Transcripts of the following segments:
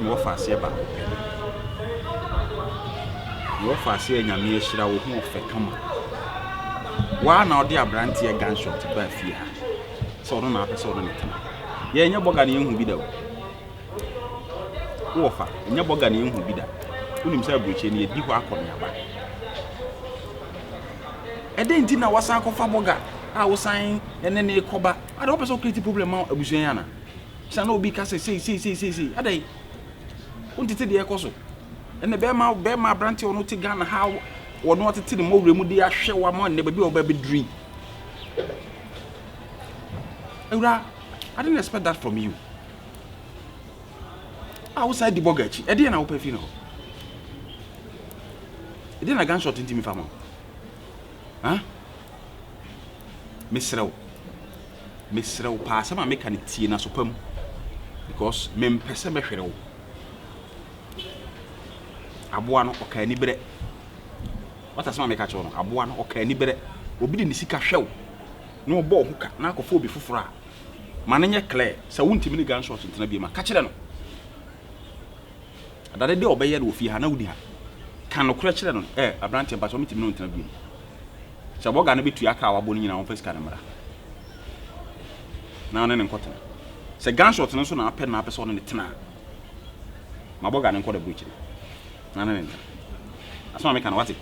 me offer se ba me offer se nyame ahira wo hu ofe kama wa na odi abrante e gunshot ba fie ha so no na apese no netana ye nya boga na yehu bi da wo offer nya boga na yehu bi da unim say broche na edi ho akonya ba enti na wasan kofa boga a wo san ene ne koba ade wo pese create problem ma abusuan yana sa na obi ka say adai untite de ekoso ene be ma branti ono ti Ghana ha wono otete de mowre mu de ahwe wa ma ne ba bi o ba be dream Ura, I didn't expect that from you. Outside the bogachi, I didn't open fino. It didn't a gunshot into me farmer. Huh? Miss Row pass some make an tea na supum because mem pessemeshero. Abuano or canny bread. What does my make a chon? Abuano or canny bread? Obi the sika show. No ball hookah, narcophobia for Mananya clear, so won't me gunshots into be my catcher. That the day obey you if you have no dear. Can no crutch on a branch but omit no interview. So what gonna be to Yaka boning in our face camera? Now and then cotton. Say gunshots and so now pen my person in the tenor. My bogan and call a breach. None. That's why I can watch it.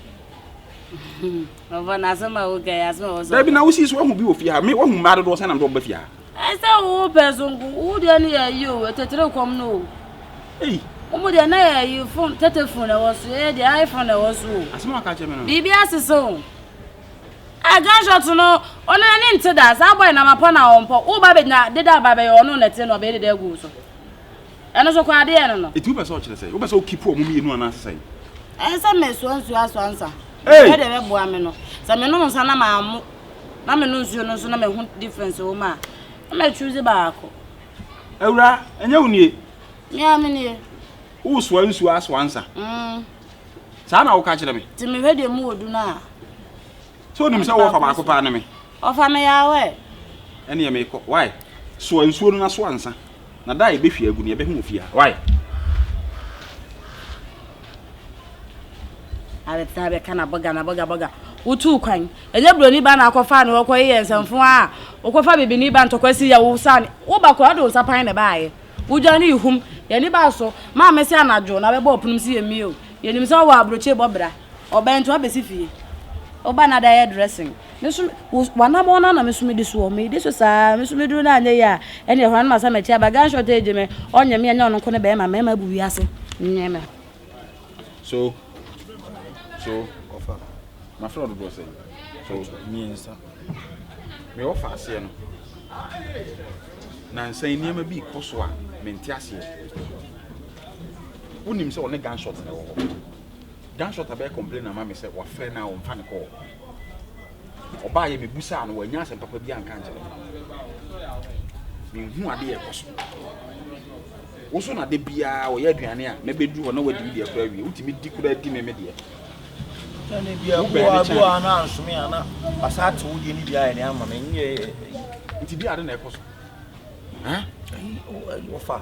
Vanessa, okay, as well as there be now sees one who be with you. Me one who married was and I'm not with you. I said, oh, person, who didn't hear you at the come no. Hey, oh, the night you phone, telephone, I was here, the iPhone, I was so. As my catcher, BBS is so. I gunshot to know on an into that. I buy them upon our own. Oh, baby, now did that by your own, let's obey their goose. And also, quite the end. It will be say, you so keep poor me in one answer. I said, Miss wants to ask answer. Hey, the boy, some no son, I'm no son, I'm difference, oh, ma. I'm choose a barco. Ora, and you need. Yeah, many. Who swells to ask answer? Sana will catch them. To me, ready more do not. So himself of our company. Offer me away. Any make why? So and so as answer. Now die be fear, good near move here. Why? I let have a can of bugger. Utu kwan. Eje broni ba na akofa na okoye ensamfo a okofa bebe ni ba ntokwasi ya wo san. Wo ba ko ado sapan na baaye. Wujani ihum. Ye ni ba so ma mesi anajo na be bo opunum si emi o. Ye nim so wa abroche bobra. Obentu abesi fie. Oba na da dressing. Mesu wana mo na mesu di so me. This sa mesu me duru na anye ya. Ene hwan ma sa me chia ba gan short age me. Onye me anya onko ne be ma me ma bu wiase. Nyeme. So offer. My friend was saying. So me sir. Me offer say no. Na say niam bi koso a menti ase. Wonim say one gunshot na wo. Gunshot abe complain na ma me say wa friend na wo mfa ne call. Oba ye me busa na wanya asem papa bi anka nje. Me hu ade e koso. Wo so na de bia wo ye aduane a na bedu ho na wadi de akwa wi. Utimi di kura di me de. Any be a boy announce me, Anna. I sat to you in the eye, and I'm a be at the neck. Huh? Oh, far.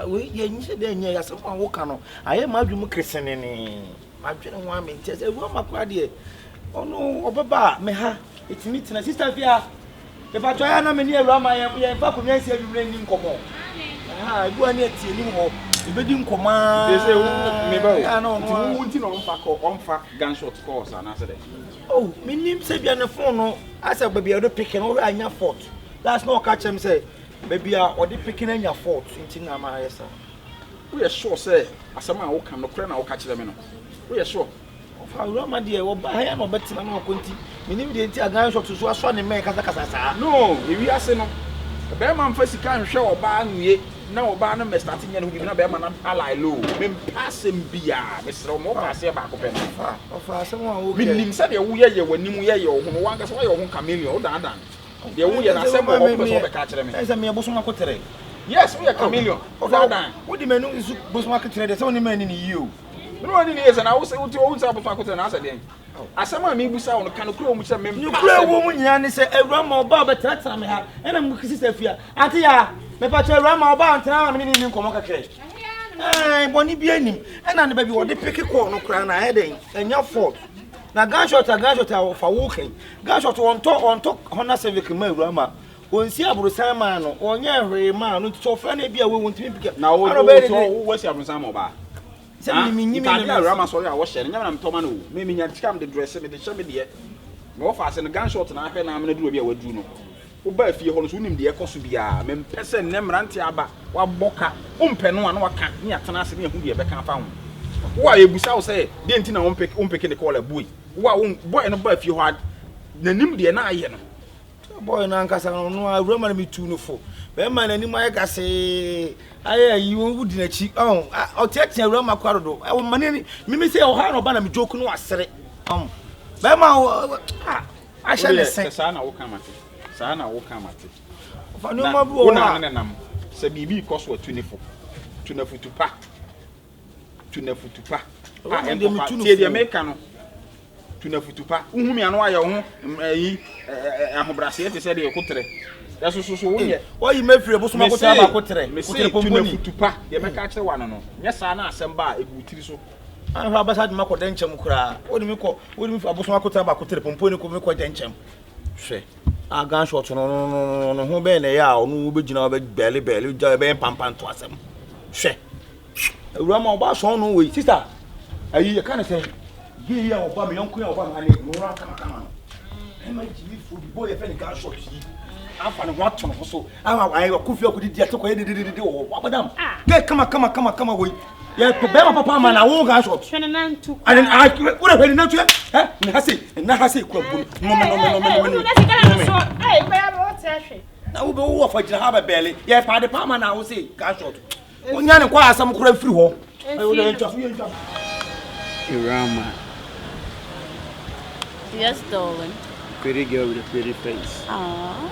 We said, then, yes, someone walk on. I am my dream christening. My general woman says, a woman, my dear. Oh, no, Baba, me ha. It's meeting a sister here. If I try, I'm near Rama, I am back when I say you bring in common. I go near to you. They say, maybe I know on fact gunshot scores and answer. Oh, my name said on the phone. I said, baby, I'll pick an over your fault. That's no catch him say, baby, or the picking in your fault. We are sure, say, as a man who can no crown or catch them. We are sure. Of how my dear, or by him or better than our country. We need the entire gunshot to so strong in America. No, if we are saying, a bear man first can't show or ban ye. Now, Barnum is starting and we can be a man ally low. Men passing beer, Mr. Mo pass about open. Of someone who mean said we are when you are your who wants why your own chameleon or done. The we are assembled over catch them as a mere Bosmacotere. Yes, we are chameleon. What do you mean is Bosmacotere? There's only men in you. No one is, and I will say what you own Sabaco and answer them. As someone may be sound, can you which a member? You play a woman, Yan say a rum or barber touch some hair, and I'm sister fear. Auntie, me patch a rum or bar and tell me in Comoca. Bonnie be him. And I baby what they pick a corner crown I had and your fault. Now gunshot for walking. Gunshot on top Honda Civic Rama. When see a Brusaman or near man, so funny be a woman to pick up. Now, what's your Brusamaba? Send me Rama, sorry, I was sharing. I'm Tomano. Maybe you come the dress with the shabby. More fast and a gunshot and I pen I'm going to do a Juno. Uba if you hold him the Ecosubia, men person Nemrantiaba, or Boca, Peno and what can't near Tanasi who be a beckham found. Why you say, didn't you know pick in the call a boy? Why boy and above if you had the Nimdi and I, boy and Uncle, I remember me too no for. But man, any my say, I you wouldn't achieve. Oh, I'll take a Roma corridor. I want money. Mimi say, oh, how about me joking? No, I said it. Bema, I shall say, Sana will come at it. Sana will come at it. For no more, say, BB cost what 24 to pack. To nefu to pa. And the American to nefu to pa. Umi and why your home, Brasier said you could. That's so. Why you make free about my cotre? Mr. to pa. You may catch the one. Yes, Anna, Samba, it would tell so. I have a bad Marco Dencham cry. What do you call? What do you about Cotre Pomponi Comico Dencham? Say, I gunshot no, who been a yaw, no, but you know, belly, pampan to us. Say. Rama ba so no we sister ayi you can say ye ya oba me yonko ya oba ma ne mo ran kama e ma ji fu boy e fe ni ga short yi afa ne what no so awa ayi ko fi okudi dia to ko de o abadam ke kama we ya be ma papa ma na wo ga short hwe na ntu and I wo na hwe na ntu na hase ko bu no eh be ya bo te hwe na wo be wo fa jina ha ba bele ya pa de pa ma na wo say ga short. Unyane kwa asam kura free ho. Irama. Yes, darling. Pretty girl with a pretty face. Aww.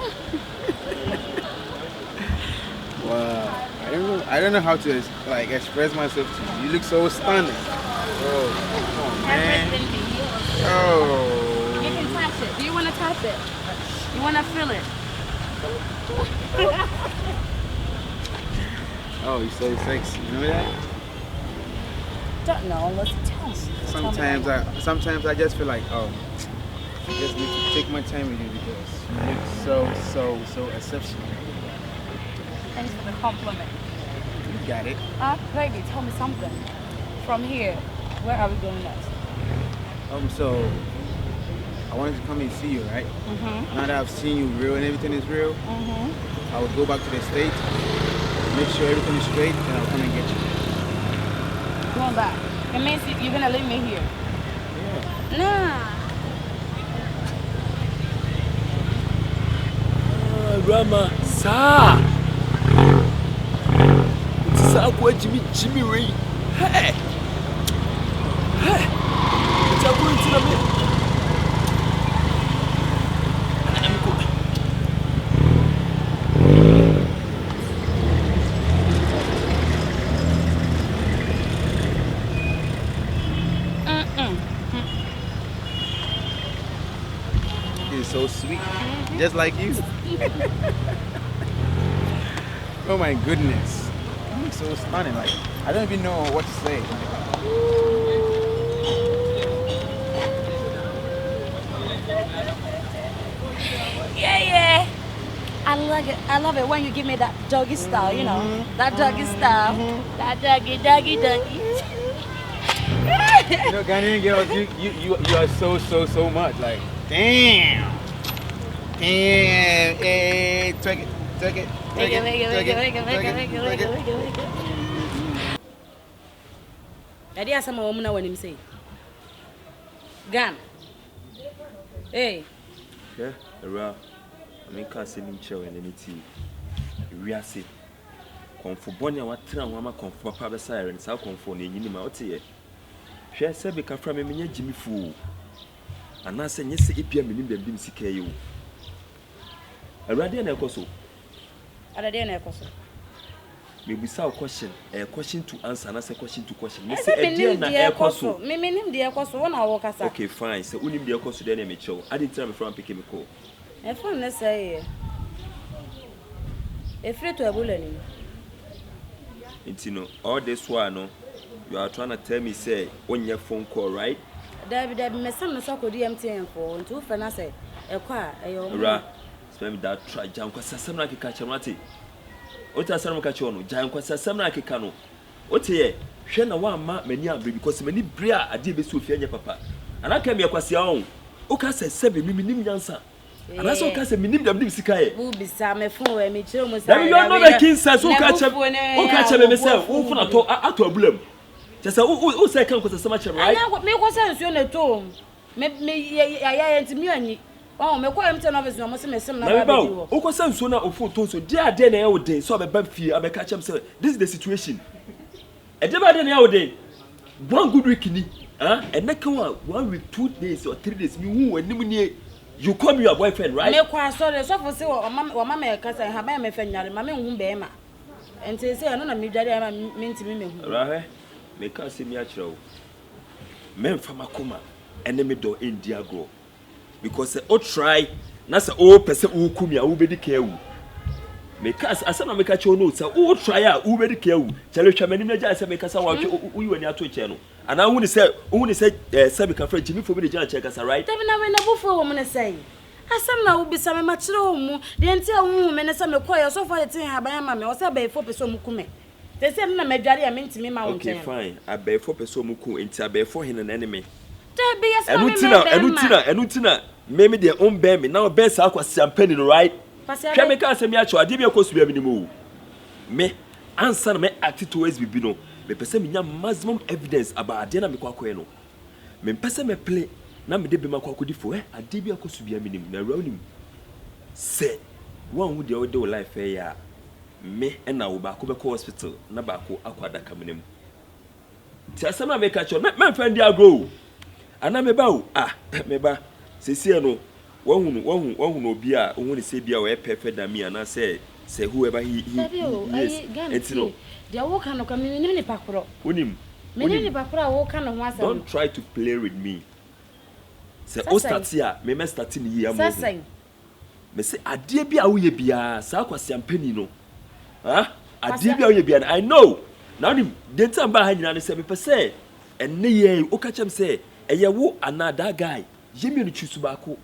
Wow. I don't know how to like express myself to you. You look so stunning. Oh, come on, man. Oh. You can touch it. Do you want to touch it? You want to feel it? Oh, you're so sexy. You know that? Don't know. Let's tell me. Sometimes I just feel like, oh, I just need to take my time with you because you look so exceptional. Thanks for the compliment. You got it. Baby, tell me something. From here, where are we going next? So I wanted to come and see you, right? Now that I've seen you real and everything is real, I will go back to the States. Make sure everything is straight, and I'll come and get you. Going back. It means you're gonna leave me here. Yeah. Nah. Rama, sir. It's a quite Jimmy Ray. Hey. It's a going to the so sweet, just like you. Oh my goodness, you look so stunning. Like I don't even know what to say. Yeah. I love it when you give me that doggy style. You know, that doggy style. That doggy. You know, Ghanaian girls, you are so much. Like damn. Hey, take it. Adi asama wo muna wanim say. Gan. Hey. Yeah, era. I mean can say nim chew and anything. We are say. Konfo bonya watra nwama konfo papa be say re nsa konfo na enyini ma ote ye. Hwe se be ka fra me nya jimi fu. Ana se nyese epia menim bambim sika ye wo. Already na ekoso. Already na ekoso. Maybe say question to answer, na say question to question. Me say e na ekoso. Me nim de ekoso, wona wo kasa. Okay, fine. So unim de ekoso de na me chew. I didn't tell me from pick me call. E phone na say e free to abula ni. You know, all this one, no, you are trying to tell me, say, on your phone call, right? David, my son is so good. DMTN for and 2 for say, a car, Ra, spend that try, Jam, because some like a catch a mati. What are some catch on? Jam, because some like a canoe. What here? Shana one mark many because many bria a dear Sophia, papa. And I came here because your own. Oka says 7 minimum answer. And that's all case minimum them Sikae. Who be some phone and me children. You are not making sense. Who catch him? Who catch him myself? Who for a problem? Just who say come because so much right? I what make sense you at home. Me I to me. Oh, me kwa empty office no must me some na ba do. Who sense so na ofo so dia dey na e wode so be fie I be catch him say this is the situation. E dey ba dey na e wode. One good week ni. And next 1 week 2 days or 3 days me who anim ni you call me your boyfriend, right? Me kwa sorry so for say o mama e kasa ha ba me fa nyare ma me hu be ma. Enti say no na me dware ma me ntimi me hu. Right? Me can see me a chiro. Men from akoma enemy do India go. Because o try na say o pese o kumi a wo be di care wu. Me cast asana me ka cho no say o try a wo be di care wu. Chale twa mani na ja say me kasa wa wo yi wani ato che no. Ana hu ni say say me ka friend Jimmy for me the che kasa, right? Tabi na we na bufo wo me say. Asam na wo bisa me ma kire wo mu. De enti a wo me ne say me koy so for the tin ha ban ma me o say be fo pese o mu kume. They say na me dware a me ntimi ma wo chen. Okay, fine. I be fo pese o mu ku enti I be fo hin na enemy. Tabi yes ma Enutina me de on be me now be sa akwa champagne no, right? Chemical asem ya cho ade be ko subia minimu. Me answer me act towards bibi no. Me pese me nya maximum evidence about ade na me kwa no. Me pese me play na me de be makwa kodi fo ade be ko subia minimu na rawnim. Say one wo de o life ya me na wo ba ko be ko hospital na ba ko akwada kamenem. Ti asem na me ka cho me friend dia go. Ana me ba o me ba sesi no wahunu obi a ohun se bia we perfect than me and say whoever he is etino dia wo kan no ka me ni pakoro onim me ni pakoro wo kan no ho asem. Don't try to play with me. Say o start here me start ni yi amu me say ade bia wo ye bia sa kwasi ampani no ade bia wo ye bia I know now the data ba ha nyina ne say me pese enne ye o ka chem say eye wo another guy yemi no choose baako.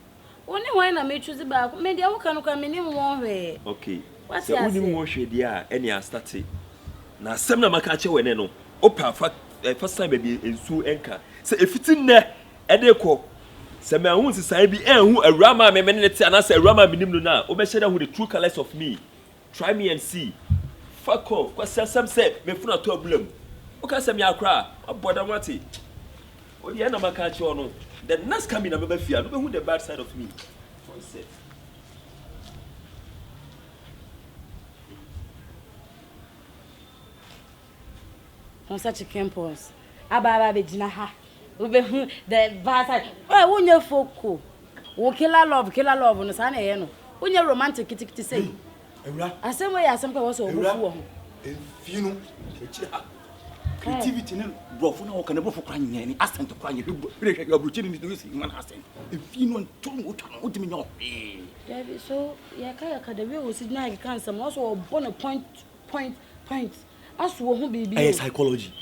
Oni why na me choose baako me dia wo kan no ka me ni mo hwe. Okay. So oni mo hwe dia ene a start na asem na maka che wene no o pa first time be ensu enka say efitin ne ede ko say me ahun sisan bi enhu awurama me ne te ana say awurama binim no na o be share who the true colors of me. Try me and see. Fuck off. Cause some say me funa to problem. O ka say me akra aboda mati. O ye na maka che ono. The next coming na me fear, no who the bad side of me. What's it? On such a campus. Aba be jina ha. Ube the bad side. Oh, wonye foko. Wo killer love no sa na ye no. Wonye romantic kiti say. Ewura. Asem we asem kwa so obufu wo. Efinu. Echira. Creativity ne brofo na woka ne brofo kwa nya ni accent kwa nya be you bruchi ni do see man accent efinu ntom wo timi nya David so ya ka the way we sit na I can some also born a point aso wo hu bibi eh psychology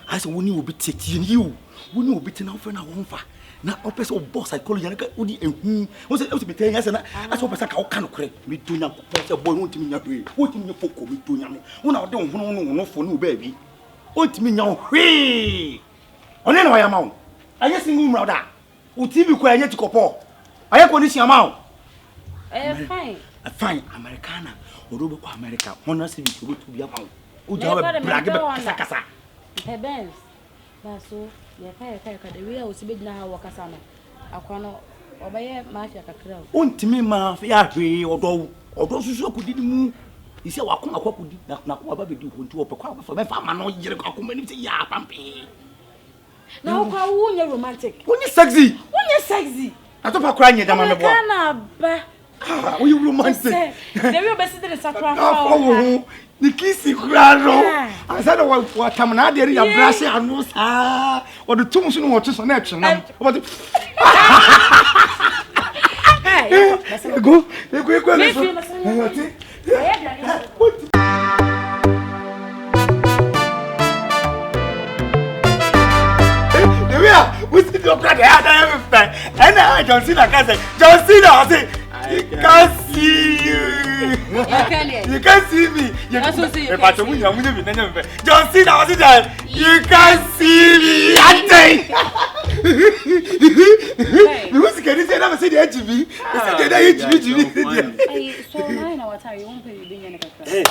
aso woni obi tete ni you woni obi tena wo fe na wo mfa na opese boss psychology na ka odi ehu wo se be tenya se na aso opese ka wo ka no kore me donya ko boy wo timi nya wo timi nya foko me donya me wo na wo de ho no fo no ba bi otimi nya hwe one na ya mawo aye single mra da utibi ko anye tikopo aye ko ni siama o fine americana odobe ko america hono se bi ko to bia mawo o ja brag be kasa Benz baso ya ka de we a osibe dina ha wakasa no akwano obaye mafia kakra o ontimi mafia hwe odo susu akudi mu isi wakoma kwakudi na kwa baba di honti wo pekwa fa me fa ma no yire kwakoma ni ti ya pampe na kwa wunye romantic wunye sexy atopa kra nye dama me bo kana ba we romantic the we be sit in sakra ni kisi kra ro asa do wa tamna de ya brush anu sa o de tum so no wo so na etwenam o ba go me John Cena can say, John Cena, I say, you can't see you. You can't see me. You can't see me. John Cena, I say that you can't see me. I say. Who's going to say that? I say the HB. So now what are you won't pay you?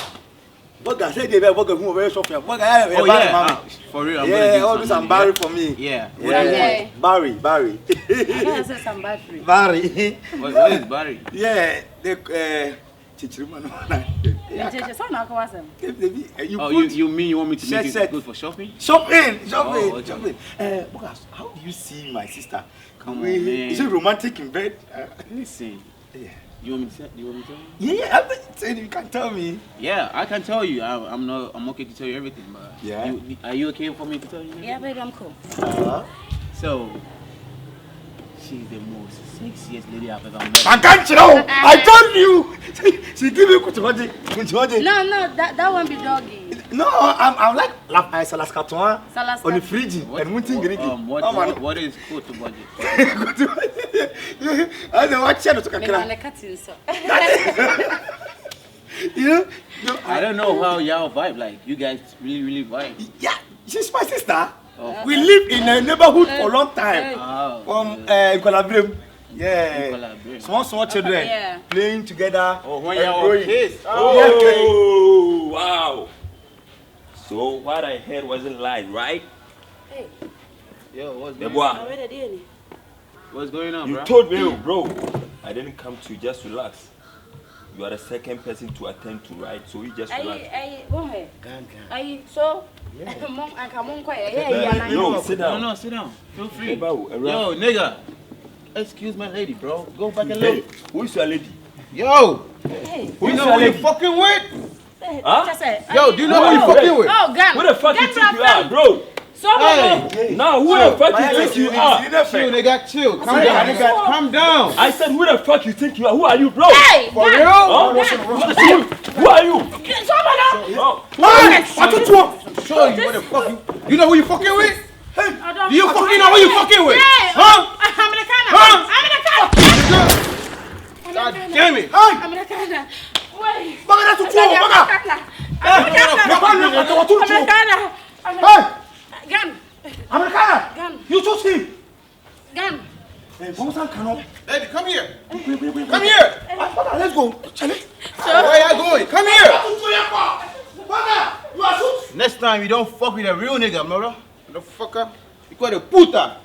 Boga said they were working very short. Boga, for real. Yeah, all do some Barry for me. Yeah. Barry. I say some battery. Barry. What is Barry? Yeah, the Chichiruma. Oh, you mean you want me to make it good for shopping? Shopping. Boga, how do you see my sister? Come on, man. Is it romantic in bed? Listen. Yeah. You want me to tell you? Yeah, I'm saying you can tell me. Yeah, I can tell you. I'm okay to tell you everything, but yeah. Are you okay for me to tell you? Yeah, baby, I'm cool. So, she's the most sexiest lady I've ever met. I can't know. I told you. She give me kutuwaji. No, that won't be doggy. No, I'm like Salaskatoa on the fridge and what is kutuwaji? I don't watch channel to I don't know how y'all vibe. Like you guys really vibe. Yeah, she's my sister. We live in a neighborhood for a long time. From Collaborate. Yeah. Small children playing together. Oh, when you're kids. Oh, wow. So what I heard wasn't lies, right? Hey. Yo, what's going on? What's going on, bro? You told me, bro. I didn't come to just relax. You are the second person to attend to, right? So you just relax. So, no, sit down. No, sit down. Feel free. Yo, nigga. Excuse my lady, bro. Go back and look. Who is your lady? Yo. Hey. Who you know who you fucking with? Huh? Yo, do you know who you fucking with? Oh, God. Who the fuck you think you are, bro? Hey. Now, who the fuck you think you are? Chill, nigga, chill. Calm down, nigga. Calm down. I said, who the fuck you think you are? Who are you, bro? Hey, for real? Huh? Who are you? Show you what the fuck you know who you fucking with? Hey, do you fucking know who you fucking with? Huh? God damn it. You choose him. Gun. Hey, come here. Come here. Let's go. Where are you going? Come here. You are shoot. Next time you don't fuck with a real nigga, mother. Motherfucker. You call the puta.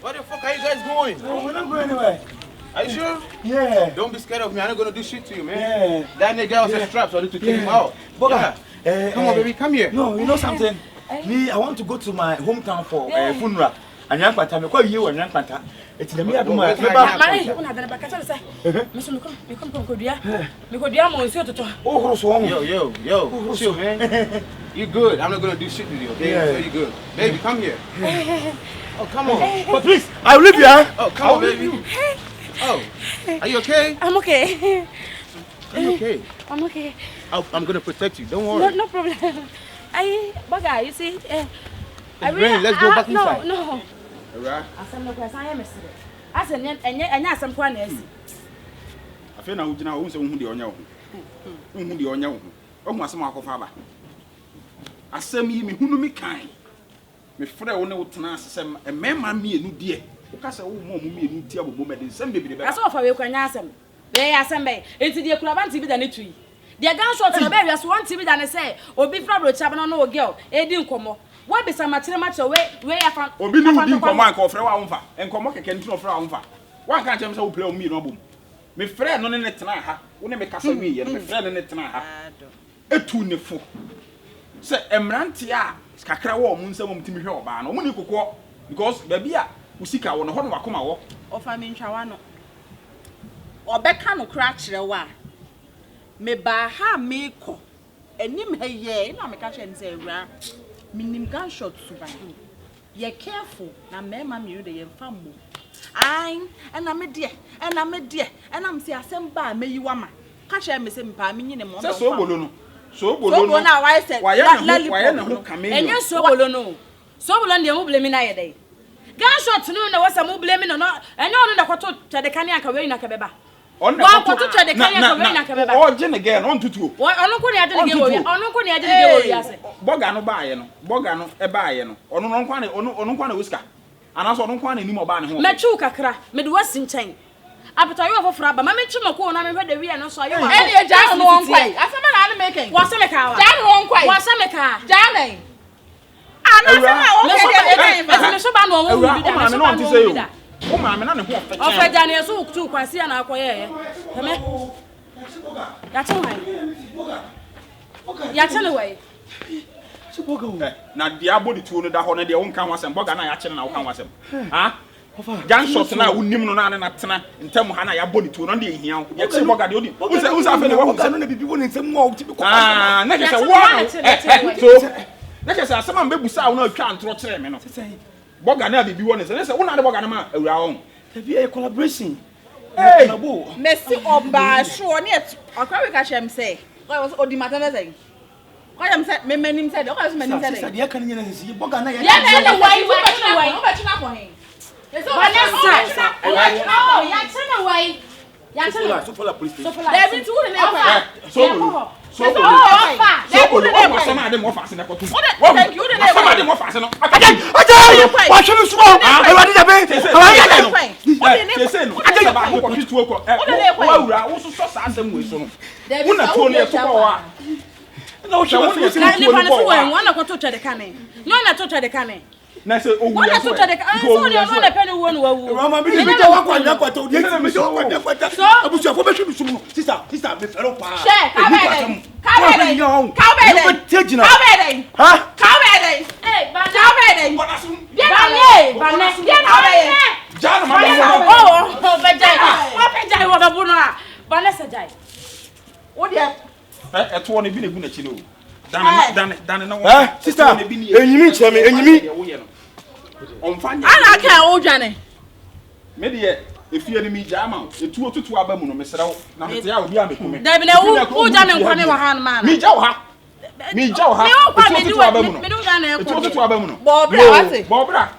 Where the fuck are you guys going? We're not going anywhere. Are you sure? Yeah. Don't be scared of me. I'm not gonna do shit to you, man. Yeah. That nigga was a strap, so I need to take him out. Boga, come on, baby, come here. No, you know something? Me, I want to go to my hometown for funeral. And young panta, me call you and young panta. It's the me I do my. Yo, chill, man. You good? I'm not gonna do shit with you, okay? So you good, baby? Come here. Oh, come on. But please, I'll leave you. Oh, come on, baby. Oh, are you okay? I'm okay. Are you okay? I'm okay. I'm gonna protect you. Don't worry. No problem. Boga, you see, Let's go back inside. No. Alright. I said, I feel now, who say who the onion. Who the onion. Oh, my son, I say me who me kind. Me friend only would tenance a man me a new dear. Because I won't me a new dear woman in some baby. I saw for you can ask them. They are some bay. It's the club to be than a tree. The gunshot and a baby as one TV than I say, or be probably chabon no girl, a didn't come. What be some much away where I found or be no for my call for our and come can throw for our one can't tell me play on me no boom. Me friend on the tanaha, when I make us me and my friend in the tanaha. A tuneful. Say, Emrantia, Scacra woman, some to me here, but no money could walk because baby, Usika, one of them come out. Of I mean, Chawano. obeka no kra kire wa me ba ha me ko enim ha ye na me ka kire nse awura minim gunshot suban ye careful na mema me de ye mfa mo ai na me de na me se asem ba meyi wa ma ka kire me se mpa me nyine mo so Sobolo no Sobolo na why say why na ho kame enye Sobolo no Sobolo ndie mo blame na ye dey gunshot no na wasa mo blame no enye onu na kwato tedekane aka we na kebeba on na kwato tedekane aka we na kebeba o je ne girl on tutuo onu ko ne ade ne ge wo onu ko ne ade ne ge wo ase boga no baaye no e baaye no onu no nkwa ne onu nkwa na wuska anaso onu nkwa na nim oba ne ho mechu kakra me de wasi nchen apeta yo foforo aba ma mechu mako na me hwe de wi no so ayo eni e ja no won kwai asema na na making wasa me ka wa ja no won kwai wasa me ka ja na ana asema o ke me so ba no won bi da me so ba no won bi da o ma me na ne ho ofa o fa jani so tu kwasi na akoye ye heme ya che wai ya che le wai na dia body tuo no da ho na de won kan wasem boga na ya che na wo kan wasem ha gunshot na unim no na na tena ntem ha na ya body tuo no de ehia ye che boga de odi unsa fe ne wo no na bibi won ntem mo ti bi ko na ke se wo so na ke se asema mbebusa wo na atwa antro kire me no boga na bibi won se wo na de boga na ma awura won tabi a collaboration hey Messi oba sure ne akwa we ka shem say was odi matana say kwa am say me manim say de kwa manim say de kan nyina sisi boga na ya ya na wai wo ba na wai o ba tuna ko hen Vanessa oh ya tena wai ya tena so for la police station so there be two in there Sobolo wa sama de mo fa se na ko tu thank you de sama de mo fa se no ajay wa shebe sumo e wa di jabe se no ajay ba ko tu tuo ko wa wura wo so sa asem we so no wo na to le to ko wa na wo shebe sumo ni pa na so wen wana ko to twede kane no na to twede kane na se owu wana ya to twede kane so ni no na pe ni wo no wu Rama bi bi to wa kwanya kwata odi se mi so kwanya kwata abusu afo be hwe sumo no sister me fero pa eto ne bi na gu na chi no dan na sister enyimi cheme enyimi onfanya ana ka o dwane me de efie ni mi jama etu otutu aba mu no mesrew na mete ya obi amekume da bi na wo ja me nkwane wa han ma na mi ja wo ha etu otutu aba mu no me do ga na etu otutu aba mu no bo bra wate bo bra